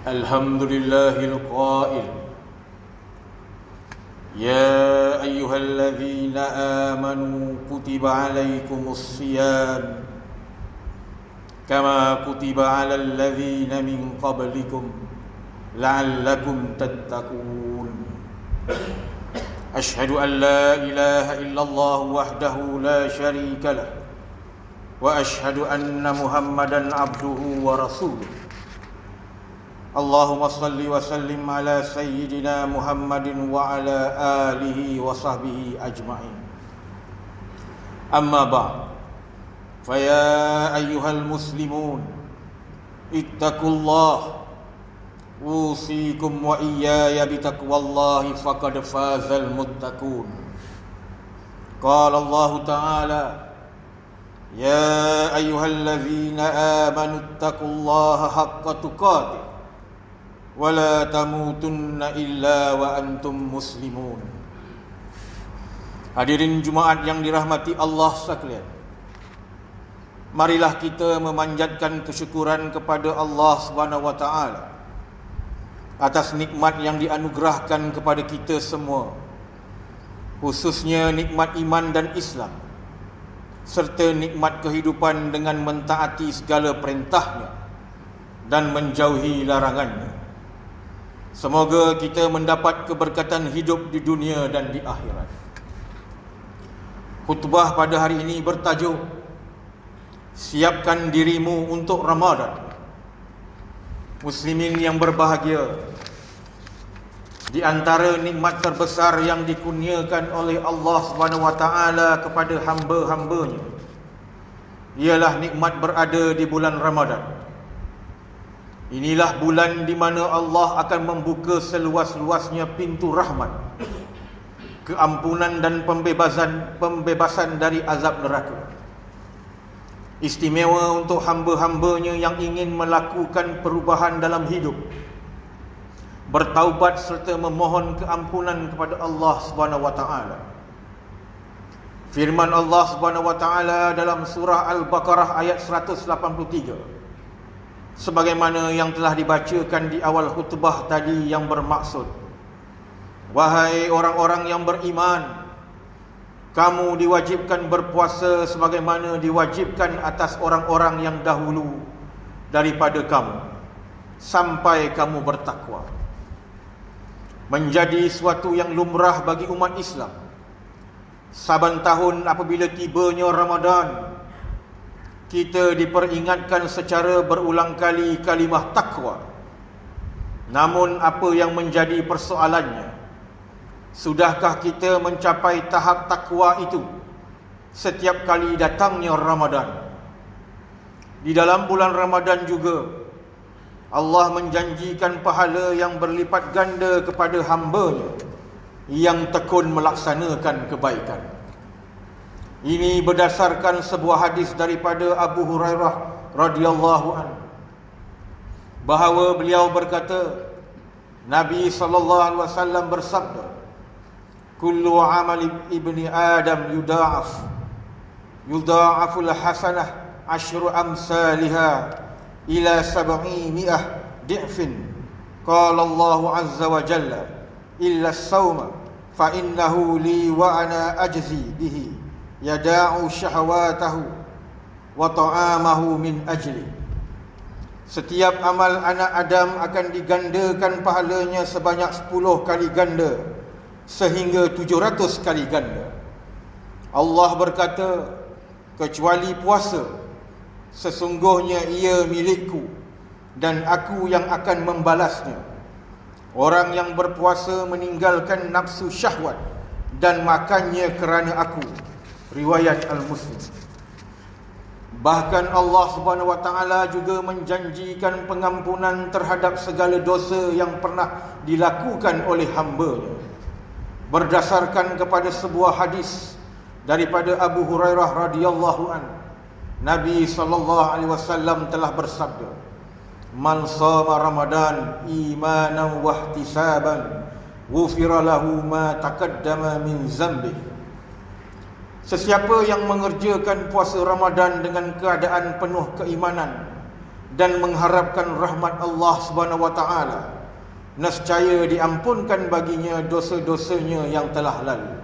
الحمد لله القائل: يا أيها الذين آمنوا كتب عليكم الصيام كما كتب على الذين من قبلكم لعلكم تتقون. أشهد أن لا إله إلا الله وحده لا شريك له وأشهد أن محمدا عبده ورسوله. اللهم صل وسلم على سيدنا محمد وعلى آله وصحبه أجمعين. أما بعد، فيا أيها المسلمون اتقوا الله، أوصيكم وإياي بتقوى الله فقد فاز المتقون. قال الله تعالى: يا أيها الذين آمنوا اتقوا الله حق تقاته ولا تموتن إلا وأنتم مسلمون. Hadirin Jumaat yang dirahmati Allah sekalian, marilah kita memanjatkan kesyukuran kepada Allah Subhanahu wa taala atas nikmat yang dianugerahkan kepada kita semua, khususnya nikmat iman dan Islam, serta nikmat kehidupan dengan mentaati segala perintahnya dan menjauhi larangannya. Semoga kita mendapat keberkatan hidup di dunia dan di akhirat. Khutbah pada hari ini bertajuk Siapkan Dirimu untuk Ramadan. Muslimin yang berbahagia, di antara nikmat terbesar yang dikurniakan oleh Allah Subhanahu wa taala kepada hamba-hambanya ialah nikmat berada di bulan Ramadan. Inilah bulan di mana Allah akan membuka seluas-luasnya pintu rahmat, keampunan dan pembebasan dari azab neraka. Istimewa untuk hamba-hambanya yang ingin melakukan perubahan dalam hidup, bertaubat serta memohon keampunan kepada Allah Subhanahu wa taala. Firman Allah Subhanahu wa taala dalam surah Al-Baqarah ayat 183, sebagaimana yang telah dibacakan di awal khutbah tadi, yang bermaksud: wahai orang-orang yang beriman, kamu diwajibkan berpuasa sebagaimana diwajibkan atas orang-orang yang dahulu daripada kamu, sampai kamu bertakwa. Menjadi suatu yang lumrah bagi umat Islam, saban tahun apabila tibanya Ramadan, kita diperingatkan secara berulang kali kalimah takwa. Namun apa yang menjadi persoalannya, sudahkah kita mencapai tahap takwa itu setiap kali datangnya Ramadan? Di dalam bulan Ramadan juga Allah menjanjikan pahala yang berlipat ganda kepada hamba-Nya yang tekun melaksanakan kebaikan. Ini berdasarkan sebuah hadis daripada Abu Hurairah radhiyallahu anhu, bahawa beliau berkata, Nabi sallallahu alaihi wasallam bersabda, kullu amali ibni Adam yudha'aful hasanah asyru amsalha ila 700 di'fin. Qala Allah azza wa jalla, illa as-sawma fa innahu li wa ana ajzi bihi yada'u syahwatahu wa ta'amahu min ajli. Setiap amal anak Adam akan digandakan pahalanya sebanyak 10 kali ganda, sehingga 700 kali ganda. Allah berkata, kecuali puasa, sesungguhnya ia milikku dan aku yang akan membalasnya. Orang yang berpuasa meninggalkan nafsu syahwat dan makannya kerana aku. Riwayat Al-Muslim. Bahkan Allah Subhanahu wa taala juga menjanjikan pengampunan terhadap segala dosa yang pernah dilakukan oleh hamba-Nya. Berdasarkan kepada sebuah hadis daripada Abu Hurairah radhiyallahu anhu, Nabi sallallahu alaihi wasallam telah bersabda, man shama Ramadan imanan wa ihtisaban ghufira lahu ma taqaddama min zambihi. Sesiapa yang mengerjakan puasa Ramadan dengan keadaan penuh keimanan dan mengharapkan rahmat Allah Subhanahu wa taala, nescaya diampunkan baginya dosa-dosanya yang telah lalu.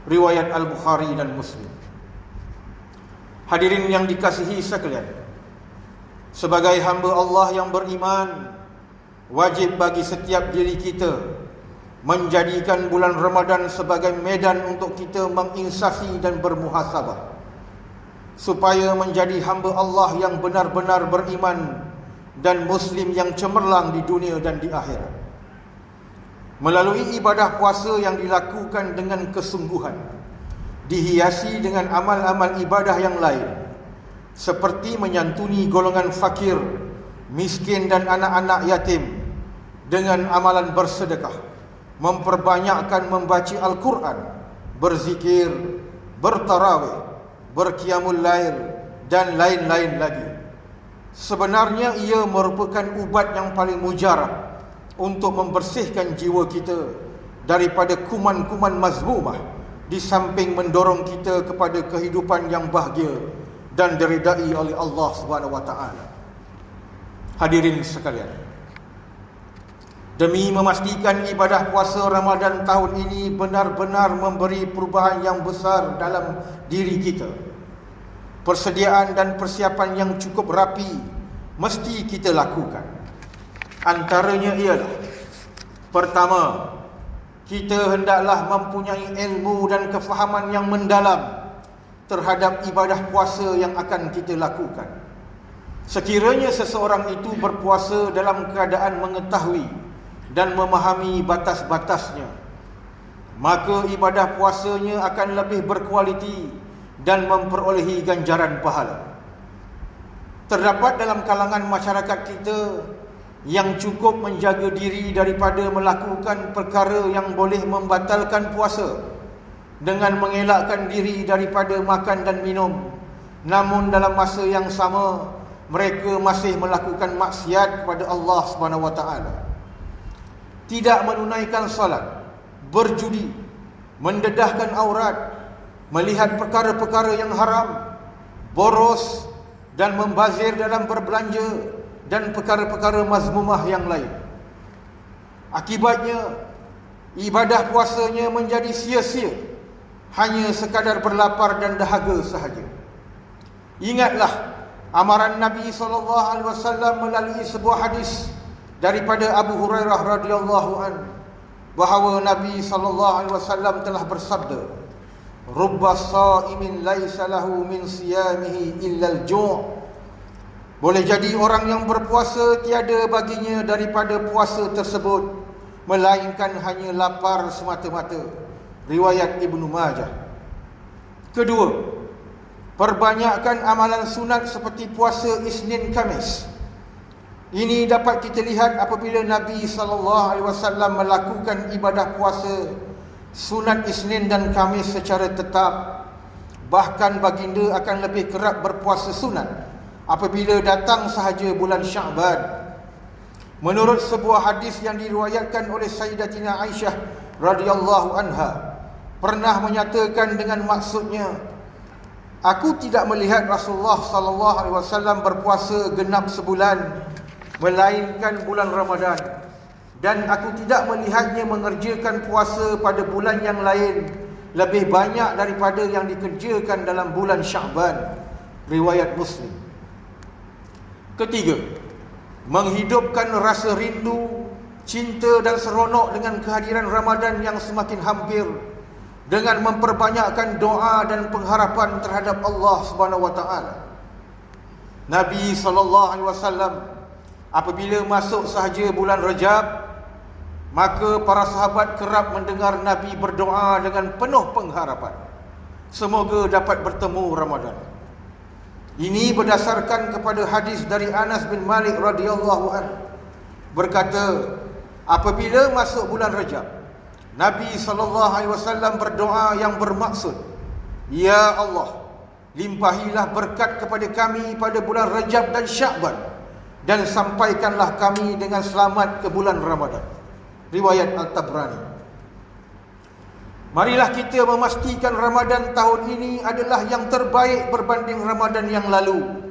Riwayat Al-Bukhari dan Muslim. Hadirin yang dikasihi sekalian, sebagai hamba Allah yang beriman, wajib bagi setiap diri kita menjadikan bulan Ramadan sebagai medan untuk kita menginsafih dan bermuhasabah, supaya menjadi hamba Allah yang benar-benar beriman dan Muslim yang cemerlang di dunia dan di akhirat. Melalui ibadah puasa yang dilakukan dengan kesungguhan, dihiasi dengan amal-amal ibadah yang lain, seperti menyantuni golongan fakir, miskin dan anak-anak yatim, dengan amalan bersedekah, memperbanyakkan membaca Al-Quran, berzikir, bertarawih, berqiyamul lail dan lain-lain lagi. Sebenarnya ia merupakan ubat yang paling mujarab untuk membersihkan jiwa kita daripada kuman-kuman mazmumah, di samping mendorong kita kepada kehidupan yang bahagia dan diridai oleh Allah Subhanahu wa taala. Hadirin sekalian, demi memastikan ibadah puasa Ramadan tahun ini benar-benar memberi perubahan yang besar dalam diri kita, persediaan dan persiapan yang cukup rapi mesti kita lakukan. Antaranya ialah: pertama, kita hendaklah mempunyai ilmu dan kefahaman yang mendalam terhadap ibadah puasa yang akan kita lakukan. Sekiranya seseorang itu berpuasa dalam keadaan mengetahui dan memahami batas-batasnya, maka ibadah puasanya akan lebih berkualiti dan memperolehi ganjaran pahala. Terdapat dalam kalangan masyarakat kita yang cukup menjaga diri daripada melakukan perkara yang boleh membatalkan puasa dengan mengelakkan diri daripada makan dan minum, namun dalam masa yang sama mereka masih melakukan maksiat kepada Allah Subhanahu wa taala. Tidak menunaikan salat, berjudi, mendedahkan aurat, melihat perkara-perkara yang haram, boros dan membazir dalam berbelanja dan perkara-perkara mazmumah yang lain. Akibatnya, ibadah puasanya menjadi sia-sia, hanya sekadar berlapar dan dahaga sahaja. Ingatlah amaran Nabi SAW melalui sebuah hadis daripada Abu Hurairah radhiyallahu an, bahawa Nabi SAW telah bersabda, "Rubba sha'imin laisa lahu min siyamihi illa al-ju'." Boleh jadi orang yang berpuasa tiada baginya daripada puasa tersebut melainkan hanya lapar semata-mata. Riwayat Ibnu Majah. Kedua, perbanyakkan amalan sunat seperti puasa Isnin Khamis. Ini dapat kita lihat apabila Nabi SAW melakukan ibadah puasa sunat Isnin dan Khamis secara tetap. Bahkan baginda akan lebih kerap berpuasa sunat apabila datang sahaja bulan Sya'ban. Menurut sebuah hadis yang diriwayatkan oleh Sayyidatina Aisyah radhiyallahu anha, pernah menyatakan dengan maksudnya, "Aku tidak melihat Rasulullah sallallahu alaihi wasallam berpuasa genap sebulan melainkan bulan Ramadan, dan aku tidak melihatnya mengerjakan puasa pada bulan yang lain lebih banyak daripada yang dikerjakan dalam bulan Sya'ban." Riwayat Muslim. Ketiga, menghidupkan rasa rindu, cinta dan seronok dengan kehadiran Ramadan yang semakin hampir dengan memperbanyakkan doa dan pengharapan terhadap Allah Subhanahu wa taala. Nabi SAW apabila masuk sahaja bulan Rajab, maka para sahabat kerap mendengar Nabi berdoa dengan penuh pengharapan semoga dapat bertemu Ramadan. Ini berdasarkan kepada hadis dari Anas bin Malik radhiyallahu anhu, berkata, apabila masuk bulan Rajab, Nabi SAW berdoa yang bermaksud, "Ya Allah, limpahilah berkat kepada kami pada bulan Rajab dan Sya'ban, dan sampaikanlah kami dengan selamat ke bulan Ramadan." Riwayat Al-Tabrani. Marilah kita memastikan Ramadan tahun ini adalah yang terbaik berbanding Ramadan yang lalu.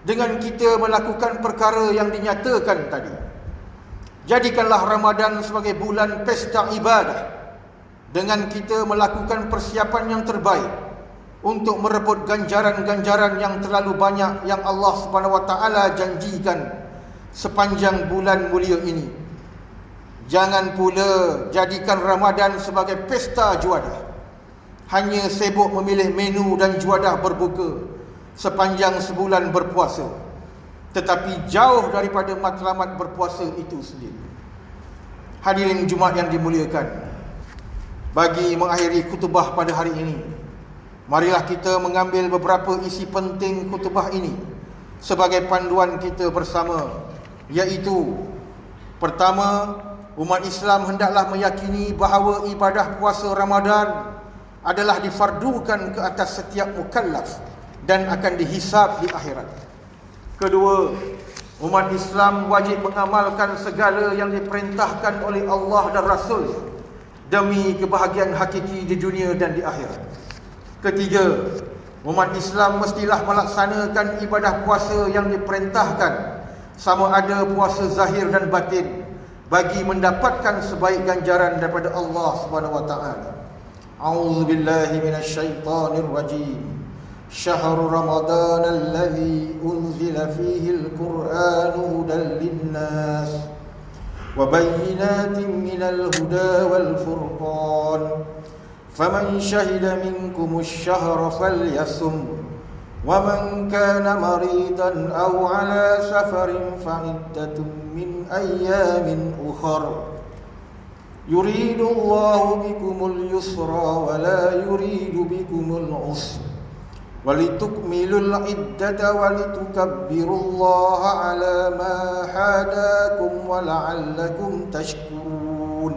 dengan kita melakukan perkara yang dinyatakan tadi. Jadikanlah Ramadan sebagai bulan pesta ibadah dengan kita melakukan persiapan yang terbaik untuk merebut ganjaran-ganjaran yang terlalu banyak yang Allah Subhanahu wa taala janjikan sepanjang bulan mulia ini. Jangan pula jadikan Ramadan sebagai pesta juadah, hanya sibuk memilih menu dan juadah berbuka sepanjang sebulan berpuasa, tetapi jauh daripada matlamat berpuasa itu sendiri. Hadirin Jumaat yang dimuliakan, bagi mengakhiri khutbah pada hari ini, marilah kita mengambil beberapa isi penting khutbah ini sebagai panduan kita bersama, iaitu pertama, umat Islam hendaklah meyakini bahawa ibadah puasa Ramadan adalah difardukan ke atas setiap mukallaf dan akan dihisab di akhirat. Kedua, umat Islam wajib mengamalkan segala yang diperintahkan oleh Allah dan Rasul demi kebahagiaan hakiki di dunia dan di akhirat. Ketiga, umat Islam mestilah melaksanakan ibadah puasa yang diperintahkan, sama ada puasa zahir dan batin, bagi mendapatkan sebaik ganjaran daripada Allah Subhanahu wa taala. A'udzubillahi minasyaitonir rajim. شهر رمضان الذي أنزل فيه القرآن هدى للناس وبينات من الهدى والفرقان فمن شهد منكم الشهر فليصم ومن كان مريضا أو على سفر فعدة من أيام أخر يريد الله بكم اليسر ولا يريد بكم العسر وَلِتُكْمِلُوا الْعِدَّةَ وَلِتُكَبِّرُوا اللَّهَ عَلَى مَا هَدَاكُمْ وَلَعَلَّكُمْ تَشْكُرُونَ.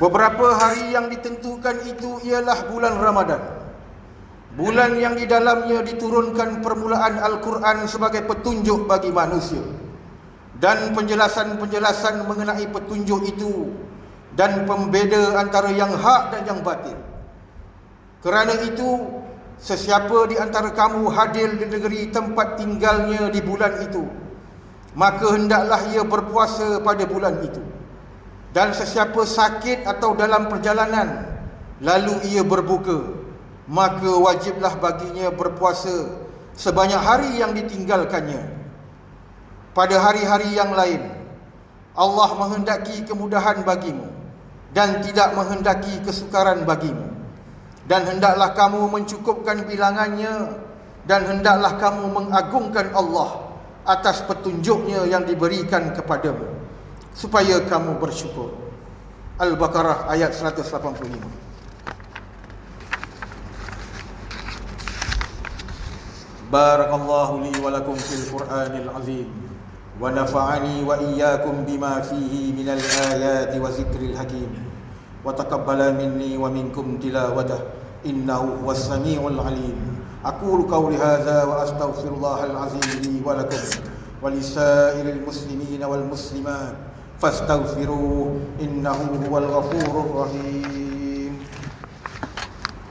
Beberapa hari yang ditentukan itu ialah bulan Ramadan, bulan yang di dalamnya diturunkan permulaan Al-Quran sebagai petunjuk bagi manusia, dan penjelasan-penjelasan mengenai petunjuk itu dan pembeda antara yang hak dan yang batil. Kerana itu, sesiapa di antara kamu hadir di negeri tempat tinggalnya di bulan itu, maka hendaklah ia berpuasa pada bulan itu. Dan sesiapa sakit atau dalam perjalanan, lalu ia berbuka, maka wajiblah baginya berpuasa sebanyak hari yang ditinggalkannya. Pada hari-hari yang lain, Allah menghendaki kemudahan bagimu dan tidak menghendaki kesukaran bagimu. Dan hendaklah kamu mencukupkan bilangannya, dan hendaklah kamu mengagungkan Allah atas petunjuknya yang diberikan kepadamu, supaya kamu bersyukur. Al-Baqarah ayat 185. Barakallahu li wa lakum fil Qur'anil azim, wa nafa'ani wa iyyakum bima fihi minal ayati wa zikril hakim, wa taqabbala minni wa minkum tilawatah innahu huwas samiul alim. Aqulu qawli hadza wa astaghfirullahal azim li wa lakum wa lisairil muslimin wal muslimat fastaghfiruhu innahu huwal ghafurur rahim.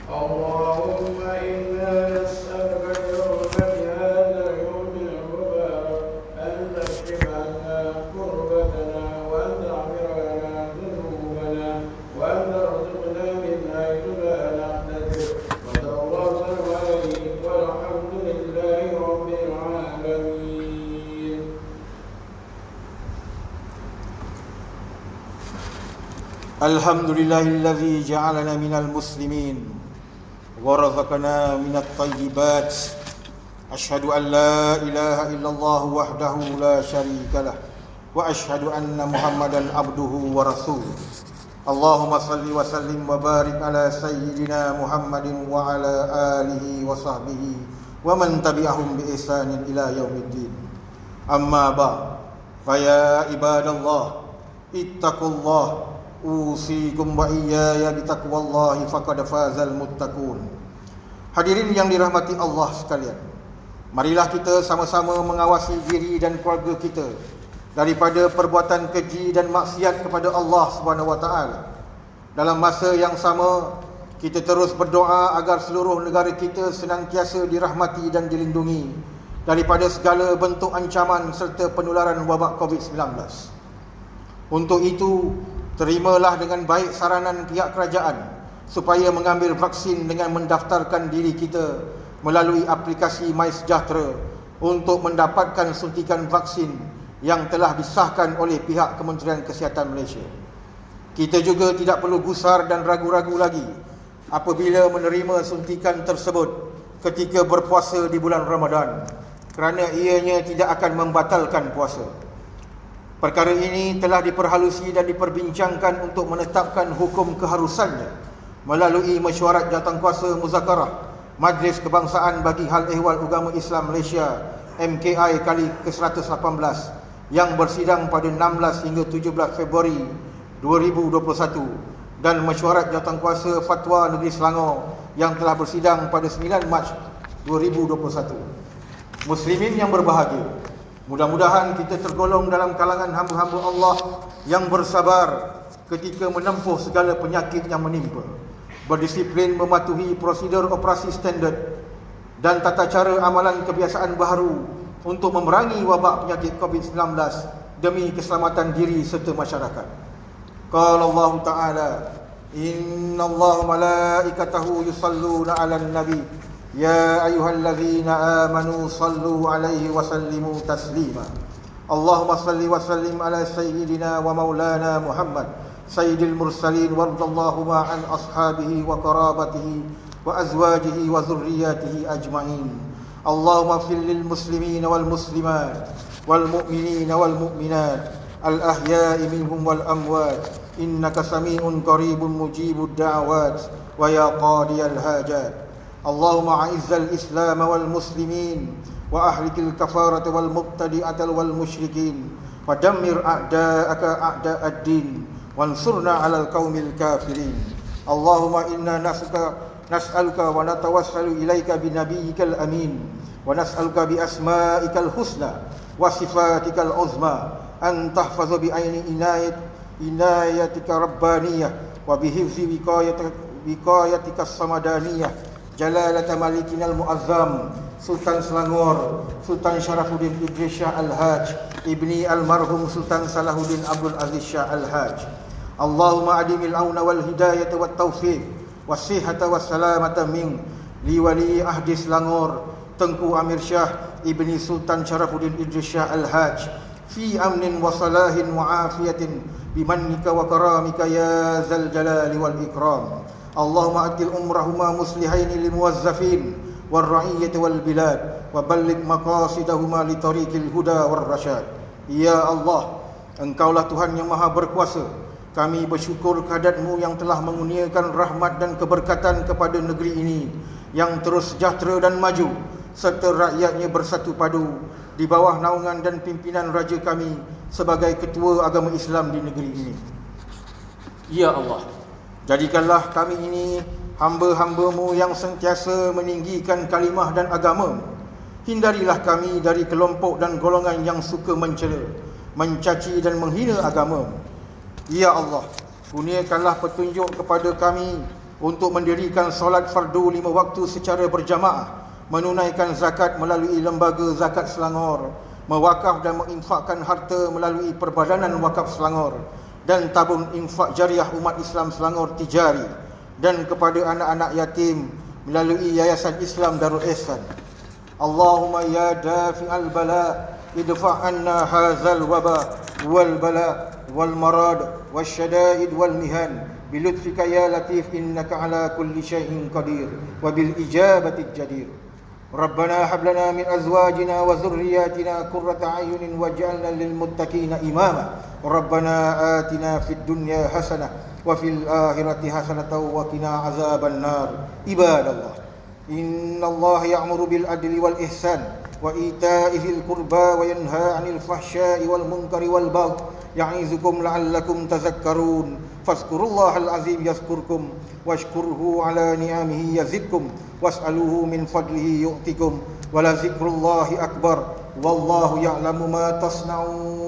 Allahumma inna nas'aluka bi hadha yawmil mubarak an tashfina qurbatana wa an ta'mira lana dhunubana wa an tarzuqna min haythu la nahtasib wa tawaffa alayhi walhamdulillahi rabbil alamin. Alhamdulillahilladzi ja'alana minal muslimin ورزقنا من الطيبات أشهد أن لا إله إلا الله وحده لا شريك له وأشهد أن محمدا عبده ورسوله اللهم صل وسلم وبارك على سيدنا محمد وعلى آله وصحبه ومن تبعهم بإحسان إلى يوم الدين أما بعد فيا عباد الله اتقوا الله Usikum wa iyaya bitaqwallahi faqad fazal muttaqun. Hadirin yang dirahmati Allah sekalian, marilah kita sama-sama mengawasi diri dan keluarga kita daripada perbuatan keji dan maksiat kepada Allah Subhanahu wa taala. Dalam masa yang sama, kita terus berdoa agar seluruh negara kita senantiasa dirahmati dan dilindungi daripada segala bentuk ancaman serta penularan wabak COVID-19. Untuk itu, terimalah dengan baik saranan pihak kerajaan supaya mengambil vaksin dengan mendaftarkan diri kita melalui aplikasi MySejahtera untuk mendapatkan suntikan vaksin yang telah disahkan oleh pihak Kementerian Kesihatan Malaysia. Kita juga tidak perlu gusar dan ragu-ragu lagi apabila menerima suntikan tersebut ketika berpuasa di bulan Ramadan, kerana ianya tidak akan membatalkan puasa. Perkara ini telah diperhalusi dan diperbincangkan untuk menetapkan hukum keharusannya melalui mesyuarat jawatankuasa muzakarah Majlis Kebangsaan bagi Hal Ehwal Agama Islam Malaysia MKI kali ke-118 yang bersidang pada 16 hingga 17 Februari 2021 dan mesyuarat jawatankuasa Fatwa Negeri Selangor yang telah bersidang pada 9 Mac 2021. Muslimin yang berbahagia, mudah-mudahan kita tergolong dalam kalangan hamba-hamba Allah yang bersabar ketika menempuh segala penyakit yang menimpa, berdisiplin mematuhi prosedur operasi standard dan tata cara amalan kebiasaan baharu untuk memerangi wabak penyakit COVID-19 demi keselamatan diri serta masyarakat. Qala Allah Ta'ala, innallaha malaikatahu yusalluna 'alan nabi ya ayyuhallazina amanu sallu 'alaihi wa sallimu taslima. Allahumma salli wa sallim ala sayyidina wa maulana Muhammad sayyidil mursalin wardallahuma an ashabihi wa qarabatihi wa azwajihi wa dhurriyyatihi ajma'in. Allahumma fil lil muslimina wal muslimat wal mu'minina wal mu'minat al ahya'i minhum wal amwat innaka sami'un qaribun mujibud da'awat wa ya qadiyal hajat. Allahumma a'izzal islam wal muslimin wa ahlikil kafarata wal mubtadi'ata wal musyrikin wa dammir a'da'aka a'da'ad din wansurna 'alal qaumil kafirin. Allahumma inna nas'aluka wa natawassalu ilaika bi nabiyyikal amin wa nas'aluka bi asma'ikal husna wa sifatikal uzma an tahfaza bi aini inayatika rabbaniyah wa bi hifzi wiqayatika samadaniyah jalalata malikinal muazzam Sultan Selangor Sultan Syarafuddin Idris Shah Al-Haj ibni almarhum Sultan Salahuddin Abdul Aziz Shah Al-Haj. Allahumma adimil auna wal hidayata wat taufiq was-sihhata was-salamata min liwali ahdi Selangor Tengku Amir Shah ibni Sultan Syarafuddin Idris Shah Al-Haj fi amnin wa salahin wa afiyatin bimannika wa karamika ya zal jalali wal ikram. Allahumma atil umrahuma muslihaini lil muwazzafin wal ra'iyyati wal bilad wa balligh maqasidahuma li tariqil huda war rasyad. Ya Allah, Engkaulah Tuhan yang Maha Berkuasa. Kami bersyukur kehadrat-Mu yang telah mengurniakan rahmat dan keberkatan kepada negeri ini yang terus sejahtera dan maju serta rakyatnya bersatu padu di bawah naungan dan pimpinan raja kami sebagai ketua agama Islam di negeri ini. Ya Allah, jadikanlah kami ini hamba-hamba-Mu yang sentiasa meninggikan kalimah dan agama. Hindarilah kami dari kelompok dan golongan yang suka mencela, mencaci dan menghina agama. Ya Allah, kurniakanlah petunjuk kepada kami untuk mendirikan solat fardu 5 waktu secara berjamaah, menunaikan zakat melalui lembaga zakat Selangor, mewakaf dan menginfakkan harta melalui Perbadanan Wakaf Selangor dan tabung infak jariah umat Islam Selangor Tijari, dan kepada anak-anak yatim melalui Yayasan Islam Darul Ihsan. Allahumma ya dafi'al bala idfa' anna hazal waba wal bala wal marad wasyada'id wal mihan bilutfika ya latif innaka ala kulli syai'in qadir wa bil ijabati jadir. Rabbana hab lana min azwajina wa dhurriyyatina qurrata a'yunin waj'alna lil muttaqina imama. Rabbana atina fid dunya hasanah wa fil akhirati hasanatan wa qina azaban nar. Ibadallah, innallaha ya'muru bil adli wal ihsan wa ita'i dzil qurba wa yanha 'anil fahsya'i wal munkari wal baghi ya'izukum la'allakum tadhakkarun. Fazkurullahal azim yazkurkum washkurhu ala ni'amihi yazidkum was'aluhu min fadlihi yu'tikum wa la zikrullahi akbar wallahu ya'lamu ma tasna'un.